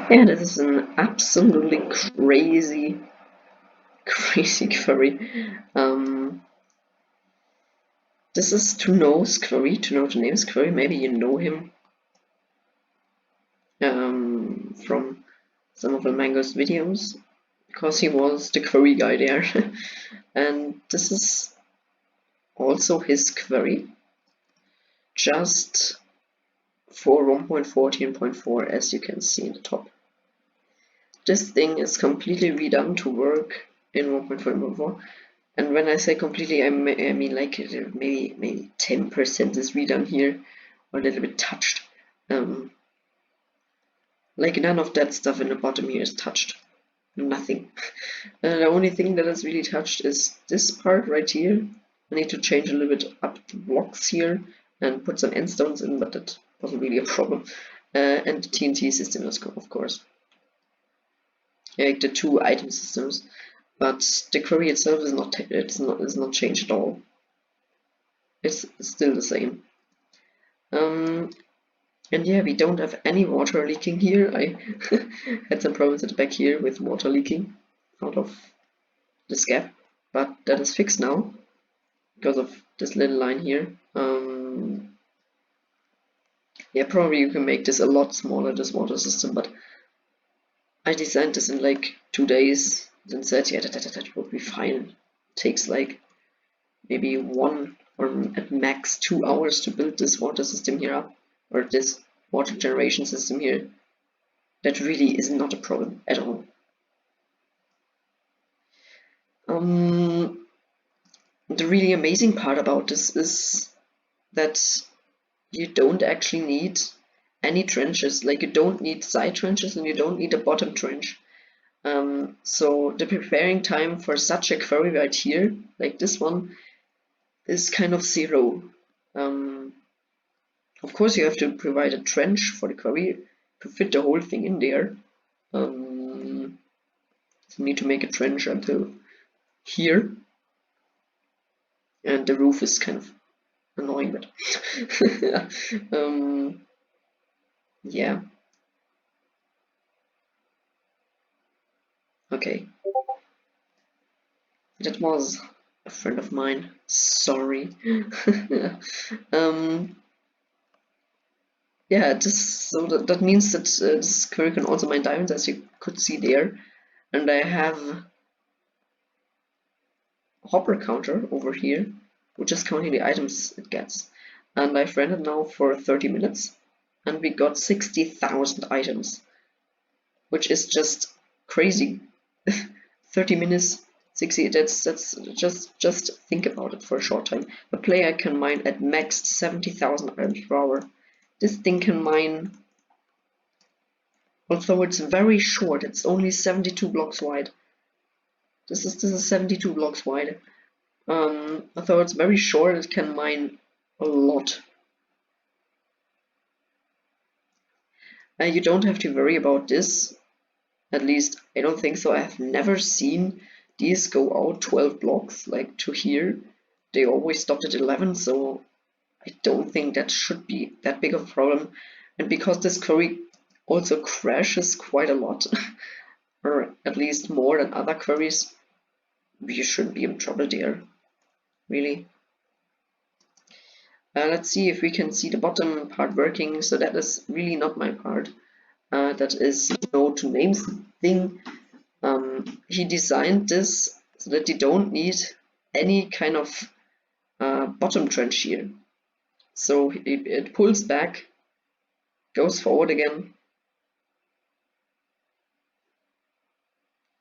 Yeah, this is an absolutely crazy query. This is 2no's query, 2no2names query. Maybe you know him from some of the Mango's videos, because he was the query guy there. And this is also his query, just for 1.14.4, as you can see in the top. This thing is completely redone to work in 1.4.4. And when I say completely, I mean like maybe 10% is redone here, or a little bit touched. Like none of that stuff in the bottom here is touched. Nothing. The only thing that is really touched is this part right here. I need to change a little bit up the blocks here and put some end stones in, but that wasn't really a problem. And the TNT system, of course. Like the two item systems, but the query itself is not changed at all. It's still the same. And yeah, we don't have any water leaking here. I had some problems at the back here with water leaking out of this gap, but that is fixed now because of this little line here. Yeah, probably you can make this a lot smaller, this water system, but I designed this in like 2 days, then said, yeah, that would be fine. It takes like maybe 1 or at max 2 hours to build this water system here up, or this water generation system here. That really is not a problem at all. The really amazing part about this is that you don't actually need any trenches. Like, you don't need side trenches and you don't need a bottom trench. So the preparing time for such a query right here, like this one, is kind of 0. Of course, you have to provide a trench for the query to fit the whole thing in there. So you need to make a trench until here, and the roof is kind of annoying, but yeah. Okay, that was a friend of mine. Sorry. Yeah, so that means that this query can also mine diamonds, as you could see there, and I have a hopper counter over here, which is counting the items it gets, and I've ran it now for 30 minutes, and we got 60,000 items, which is just crazy. 30 minutes, 60. That's just think about it for a short time. A player can mine at max 70,000 items per hour. This thing can mine, although it's very short. It's only 72 blocks wide. This is 72 blocks wide. Although it's very short, it can mine a lot. You don't have to worry about this. At least I don't think so. I have never seen these go out 12 blocks like to here. They always stopped at 11, so I don't think that should be that big of a problem. And because this query also crashes quite a lot, or at least more than other queries, you shouldn't be in trouble there, really. Let's see if we can see the bottom part working. So that is really not my part. That is 2no2names thing. He designed this so that you don't need any kind of bottom trench here. So it pulls back, goes forward again,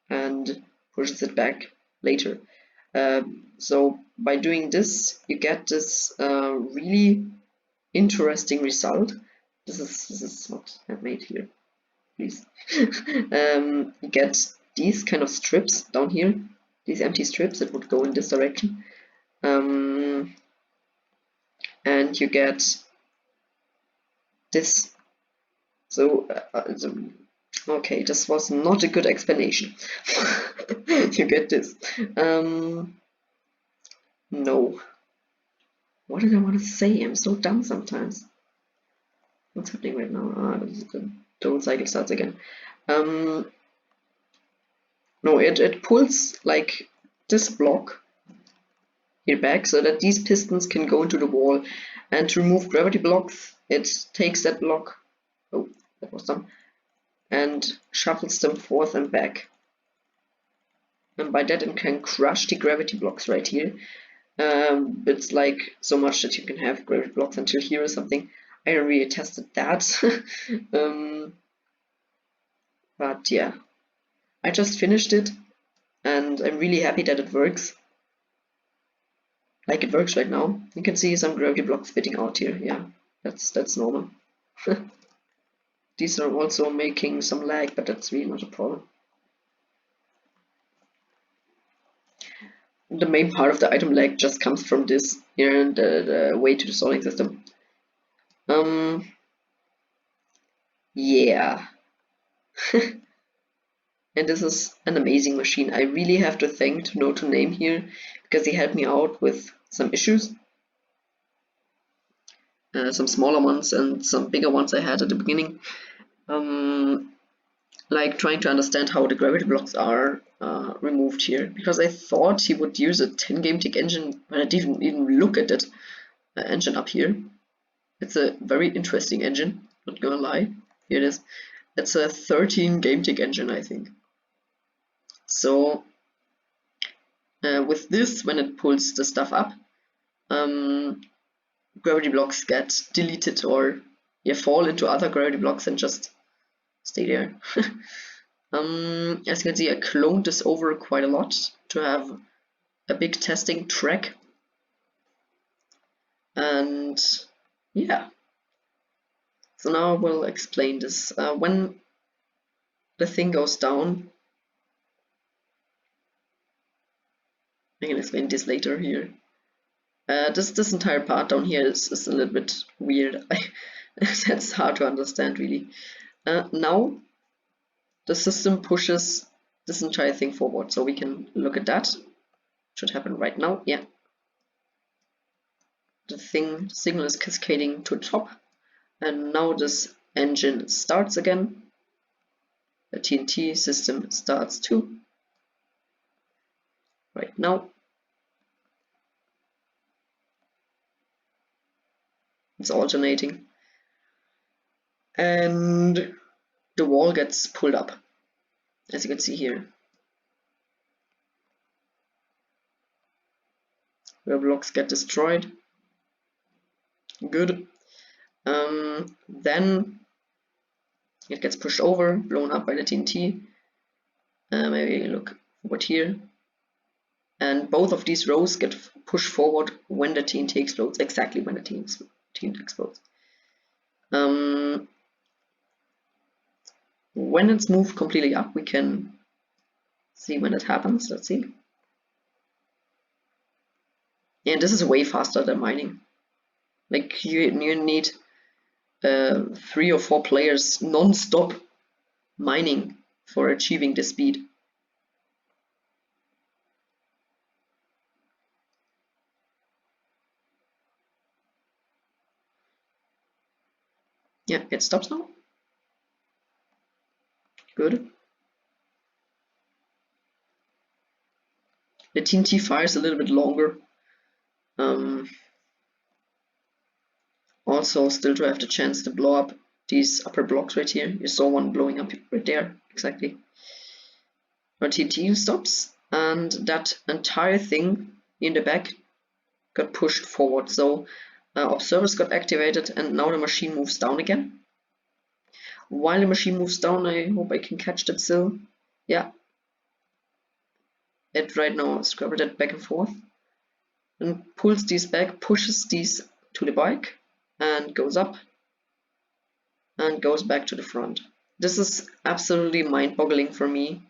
and pushes it back later. So by doing this, you get this really interesting result. This is not handmade here, please. You get these kind of strips down here, these empty strips that would go in this direction, and you get this. So okay, this was not a good explanation. You get this. No. What did I want to say? I'm so dumb sometimes. What's happening right now? This is good. the whole cycle starts again. No, it pulls like this block here back so that these pistons can go into the wall, and to remove gravity blocks, it takes that block, oh, that was done, and shuffles them forth and back. And by that it can crush the gravity blocks right here. It's like so much that you can have gravity blocks until here or something. I don't really tested that. But yeah, I just finished it and I'm really happy that it works. Like it works right now. You can see some gravity blocks fitting out here. Yeah, that's normal. These are also making some lag, but that's really not a problem. The main part of the item lag just comes from this here and the way to the soldering system. Yeah. And this is an amazing machine. I really have to thank 2no2name here because he helped me out with some issues. Some smaller ones and some bigger ones I had at the beginning. Like trying to understand how the gravity blocks are removed here, because I thought he would use a 10 game tick engine, but I didn't even look at that engine up here. It's a very interesting engine, not gonna lie. Here it is. It's a 13 game tick engine, I think. So with this, when it pulls the stuff up, gravity blocks get deleted or fall into other gravity blocks and just stay there. As you can see, I cloned this over quite a lot to have a big testing track. And yeah, so now I will explain this. When the thing goes down, I can explain this later here. This entire part down here is a little bit weird. That's hard to understand really. Now the system pushes this entire thing forward, so we can look at that. Should happen right now. Yeah, the signal is cascading to the top, and now this engine starts again. The TNT system starts too right now. It's alternating, and the wall gets pulled up, as you can see here. Where blocks get destroyed. Good. Then it gets pushed over, blown up by the TNT. Maybe look forward here. And both of these rows get pushed forward when the TNT explodes, exactly when the TNT explodes. When it's moved completely up, we can see when it happens. Let's see. And this is way faster than mining. Like you need 3 or 4 players non-stop mining for achieving the speed. Yeah, it stops now. Good. The TNT fires a little bit longer. Also, still to have the chance to blow up these upper blocks right here. You saw one blowing up right there, exactly. Our TNT stops, and that entire thing in the back got pushed forward. So observers got activated, and now the machine moves down again. While the machine moves down, I hope I can catch that still. Yeah. It right now scrabbled that back and forth and pulls these back, pushes these to the bike and goes up and goes back to the front. This is absolutely mind-boggling for me.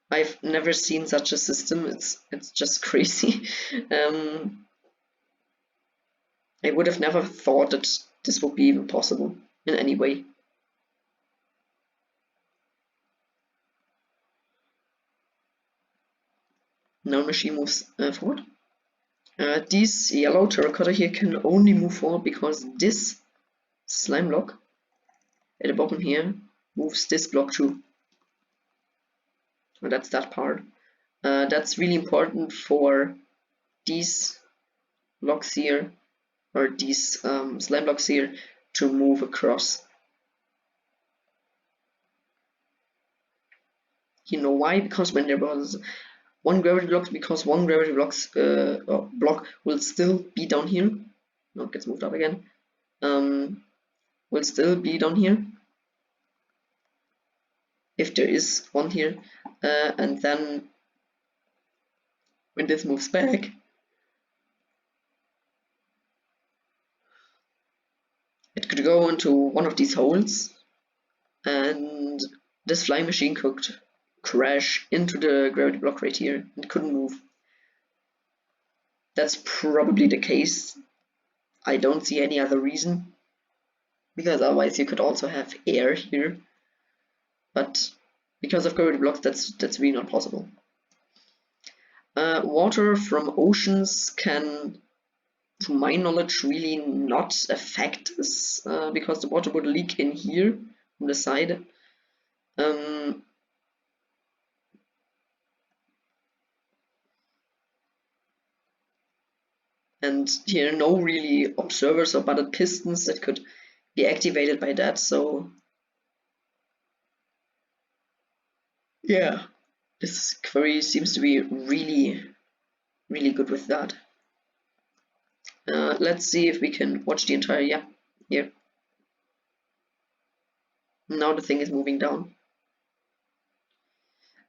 I've never seen such a system. It's just crazy. I would have never thought that this would be even possible in any way. Now machine moves forward. These yellow terracotta here can only move forward because this slime block at the bottom here moves this block too. And that's that part. That's really important for these blocks here, or these slime blocks here, to move across. You know why? Because when there was one gravity block, block will still be down here. No, it gets moved up again. Will still be down here if there is one here, and then when this moves back, it could go into one of these holes, and this flying machine could crash into the gravity block right here and couldn't move. That's probably the case. I don't see any other reason, because otherwise you could also have air here, but because of gravity blocks, that's really not possible. Water from oceans can, to my knowledge, really not affect this, because the water would leak in here on the side. And here no really observers or butted pistons that could be activated by that, so yeah, this query seems to be really good with that. Let's see if we can watch the entire, yeah, here. Now the thing is moving down.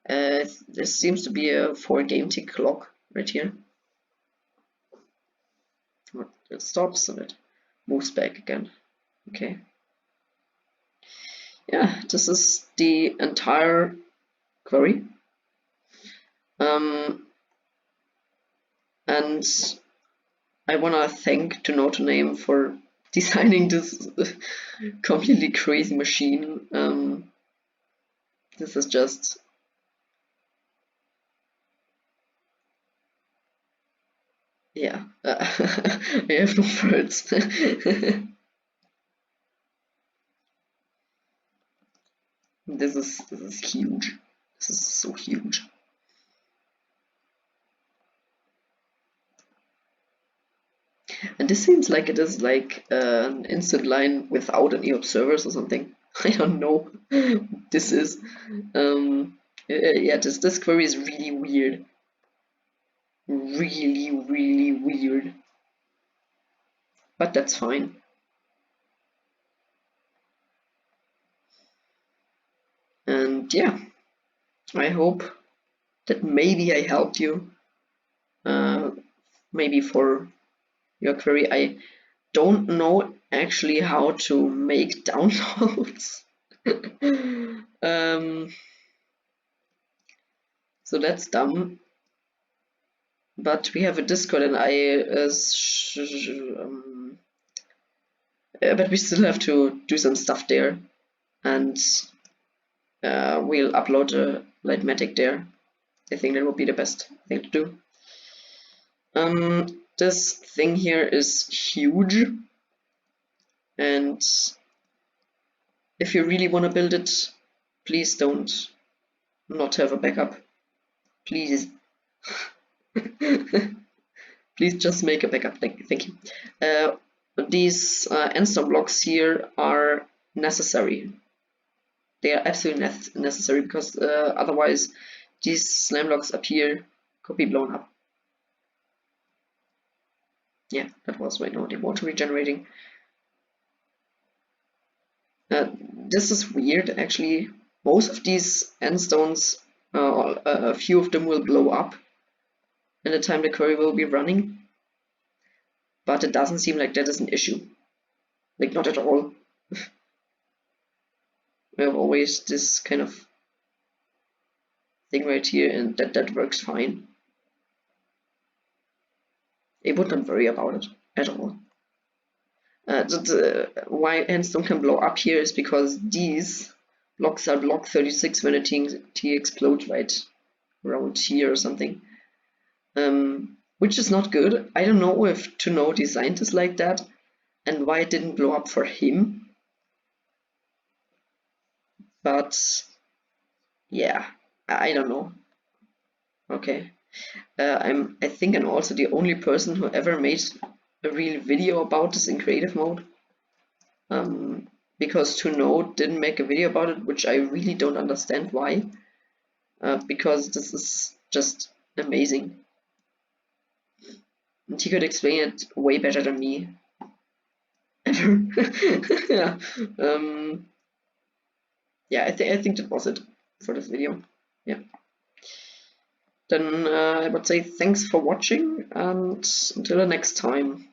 This seems to be a 4 game tick clock right here. It stops and it moves back again. Okay. Yeah, this is the entire query. And I wanna thank 2no2name for designing this completely crazy machine. This is just, yeah, I have no words. This is huge. This is so huge. And this seems like it is like an instant line without any observers or something. I don't know what this is. Yeah, this query is really weird. Really weird. But that's fine. And yeah, I hope that maybe I helped you. Maybe for your query. I don't know actually how to make downloads. So that's dumb. But we have a Discord, and but we still have to do some stuff there, and we'll upload a Lightmatic there. I think that would be the best thing to do. This thing here is huge, and if you really want to build it, please don't not have a backup. Please. Please just make a backup. Thank you. These endstone blocks here are necessary. They are absolutely necessary, because otherwise these slime blocks up here could be blown up. Yeah, that was right now the water regenerating. This is weird actually. Most of these endstones, a few of them will blow up in the time the query will be running, but it doesn't seem like that is an issue. Like, not at all. We have always this kind of thing right here, and that works fine. I would not worry about it at all. Why endstone can blow up here is because these blocks are block 36 when a TNT explodes right around here or something. Which is not good. I don't know if 2no designed this like that and why it didn't blow up for him. but yeah, I don't know. Okay, I think I'm also the only person who ever made a real video about this in creative mode. Because 2no didn't make a video about it, which I really don't understand why. Because this is just amazing. And he could explain it way better than me. Ever. Yeah. Yeah, I think that was it for this video. Yeah. Then I would say thanks for watching, and until the next time.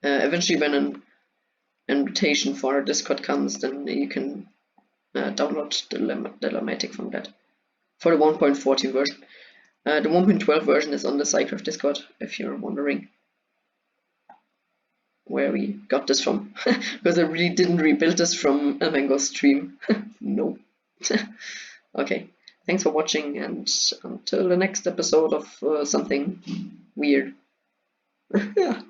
Eventually, when an invitation for a Discord comes, then you can download the Lemmatic from that for the 1.14 version. The 1.12 version is on the SciCraft Discord, if you're wondering where we got this from. Because I really didn't rebuild this from a Mango stream. No. Okay, thanks for watching, and until the next episode of something weird. Yeah.